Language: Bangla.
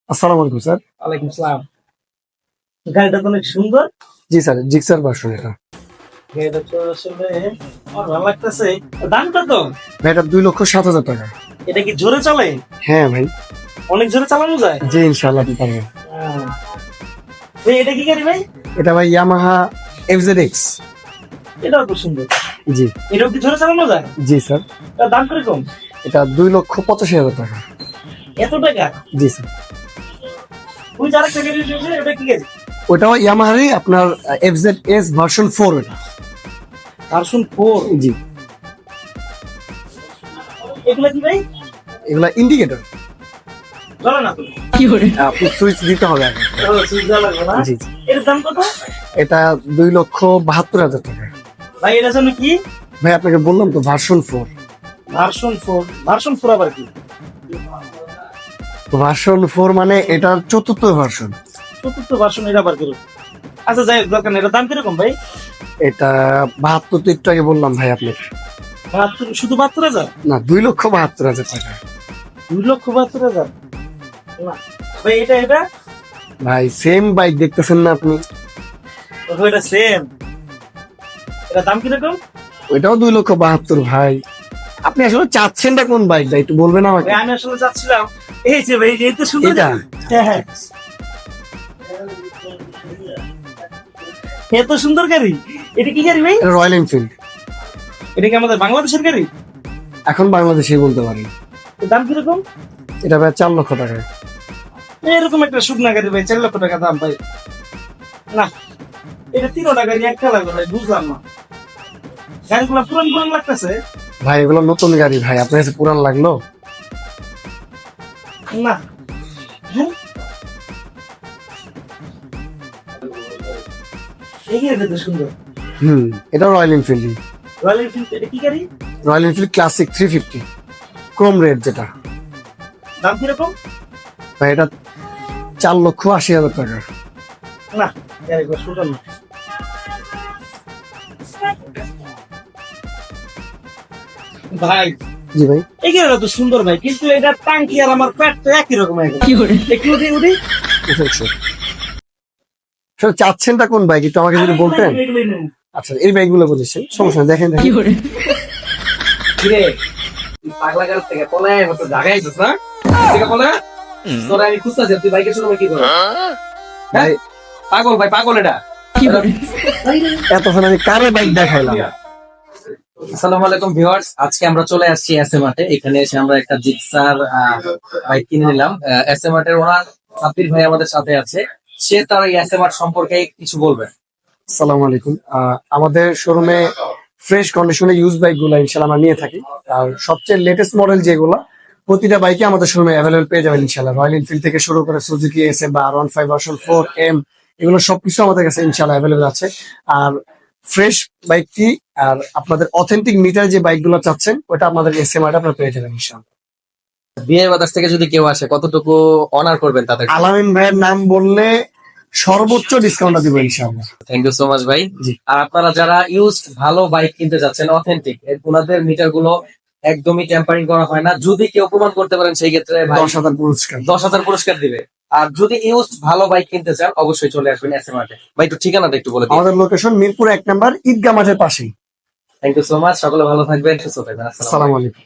আসসালামু আলাইকুম স্যার। ওয়ালাইকুম সালাম। গাড়িটা তো অনেক সুন্দর। জি স্যার, জিক্সার ভার্সন এটা। গাড়িটা তো আসলে আমার ভালো লাগতেছে। দামটা তো ভাই এটা 2,07,000 টাকা। এটা কি জোরে চলে? হ্যাঁ ভাই। অনেক জোরে চালানো যায়? জি ইনশাআল্লাহ আপনি পারবেন। এটা কি গাড়ি ভাই? এটা ভাই ইয়ামাহা FZX। এটাও তো সুন্দর। জি এটাও কি জোরে চালানো যায়? জি স্যার। এটার দাম কিরকম? এটা 2,85,000 টাকা। এত টাকা? জি স্যার। ওই যে আরেকটা গাড়ি রয়েছে, ওটা কি গাড়ি? ওটাও ইয়ামাহারই আপনার FZS ভার্সন 4 এটা। ভার্সন 4। জি। এগুলা কি ভাই? এগুলা ইন্ডিকেটর। চলে না তো? আপনি সুইচ দিতে হবে আগে। ও, সুইচ দেওয়া লাগবে না? জি জি। এর দাম কত? এটা 2,72,000 টাকা। ভাই এটার জন্য কি? ভাই আপনাকে বললাম তো ভার্সন 4। ভার্সন 4। ভার্সন 4 আবার কি? ভার্সন 4 মানে এটার চতুর্থ ভার্সন। চতুর্থ ভার্সন, এটা আবার কিরকম? আচ্ছা যাই হোক, দরকার নেই। এটার দাম কিরকম ভাই? এটা 72 তো একটু আগে বললাম ভাই আপনাকে। শুধু 72,000? না 2,72,000 টাকা। 2,72,000? না ভাই, এটা এটা ভাই সেম বাইক দেখতেছেন না আপনি? এটা সেম। এটা দাম কিরকম? ওইটাও 2,72,000 ভাই। আপনি আসলে চাচ্ছেনটা কোন বাইকটা একটু বলবেন আমাকে? ভাই, আমি আসলে চাচ্ছিলাম এই যে ভাই, এই তো সুন্দর এটা? গাড়ি। হ্যাঁ হ্যাঁ, এত সুন্দর গাড়ি। এটা কি গাড়ি ভাই? এটা রয়্যাল এনফিল্ড। এটা কি আমাদের বাংলাদেশের গাড়ি? এখন বাংলাদেশে বলতে পারি। এর দাম কিরকম? এটা ভাই 4 লক্ষ টাকা। এরকম একটা শুকনা গাড়ি ভাই 4 লক্ষ টাকা দাম ভাই। না, এটা 3টা গাড়ি একটা লাগবে ভাই, বুঝলাম না। গাড়িগুলো পুরান পুরান লাগতেছে। ভাই এগুলো নতুন গাড়ি ভাই, আপনার কাছে পুরান লাগলো? না। হ্যাঁ? এই গাড়িটা তো সুন্দর। এটা রয়্যাল এনফিল্ড। রয়্যাল এনফিল্ড, এটা কি গাড়ি? Royal Enfield classic 350 Chrome red যেটা। দাম কিরকম? ভাই এটা 4,80,000 টাকা। না, গাড়িগুলো সুন্দর না। ভাই জি ভাই। এই গাড়িটা তো সুন্দর ভাই, কিন্তু এটা টাঙ্কি আর আমার পেট তো একই রকম হয়ে গেল। একটু উঠি উঠি। আসলে চাচ্ছেনটা কোন বাইক একটু আমাকে যদি বলতেন। এগুলোই নেন। আচ্ছা এই বাইকগুলো বলেছেন, সমস্যা নেই, দেখেন দেখেন। কিরে তুই পাগলা গাড়ি থেকে পলায় মতো জায়গায় যাস না থেকে পলা তোরা আমি খুঁজতেছি তুই বাইকের সঙ্গে কি করো ভাই পাগল ভাই পাগল এটা এতক্ষণ আমি কারে বাইক দেখাইলাম। আসসালামু আলাইকুম ভিউয়ার্স, আজকে আমরা চলে আসছি এসএ মার্টে। এখানে এসে আমরা একটা জিক্সার বাইক কিনে নিলাম। এসএ মার্টের ওনার সাব্বির ভাই আমাদের সাথে আছে, সে তার এই এসএ মার্ট সম্পর্কে কিছু বলবে। আসসালামু আলাইকুম। আমাদের শোরুমে ফ্রেশ কন্ডিশনে ইউজ বাইক গুলো ইনশাল্লাহ আমরা নিয়ে থাকি। আর সবচেয়ে লেটেস্ট মডেল যেগুলো প্রতিটা বাইকে আমাদের শোরুমে অ্যাভেলেবল পেয়ে যাবেন ইনশাল্লাহ। রয়্যাল এনফিল্ড থেকে শুরু করে সুজুকি এসএফ বা R15 ভার্সন 4M, এগুলো সবকিছু আমাদের কাছে ইনশাল্লাহ অ্যাভেলেবল আছে। আর ফ্রেশ বাইকটি আর আপনাদের অথেন্টিক মিটার যে বাইকগুলো চাচ্ছেন ওটা আপনাদের এসএমআই আপনারা পেয়ে যাবেন ইনশাল্লাহ। বিয়ে বাতাস থেকে যদি কেউ আসে কতটুকু অনার করবেন তাদের? আলামিন ভাইয়ের নাম বললে সর্বোচ্চ ডিসকাউন্ট দিব ইনশাআল্লাহ। থ্যাংক ইউ সো মাচ ভাই। জি। আর আপনারা যারা ইউজড ভালো বাইক কিনতে যাচ্ছেন অথেন্টিক, ওনাদের মিটার গুলো একদমই টেম্পারিং করা হয় না। যদি কেউ প্রমাণ করতে পারেন সেই ক্ষেত্রে 10,000 পুরস্কার। 10,000 পুরস্কার দিবে। আর যদি ইউজড ভালো বাইক কিনতে চান অবশ্যই চলে আসবেন এসএ মার্টে। ভাই একটু ঠিকানাটা একটু বলে দিন। আমাদের লোকেশন মিরপুর 1 নম্বর ঈদগাহ মাঠের পাশেই। থ্যাংক ইউ সো মাচ, সকলে ভালো থাকবেন, সুস্থ থাকবেন। আসসালামু আলাইকুম। আসসালামু আলাইকুম।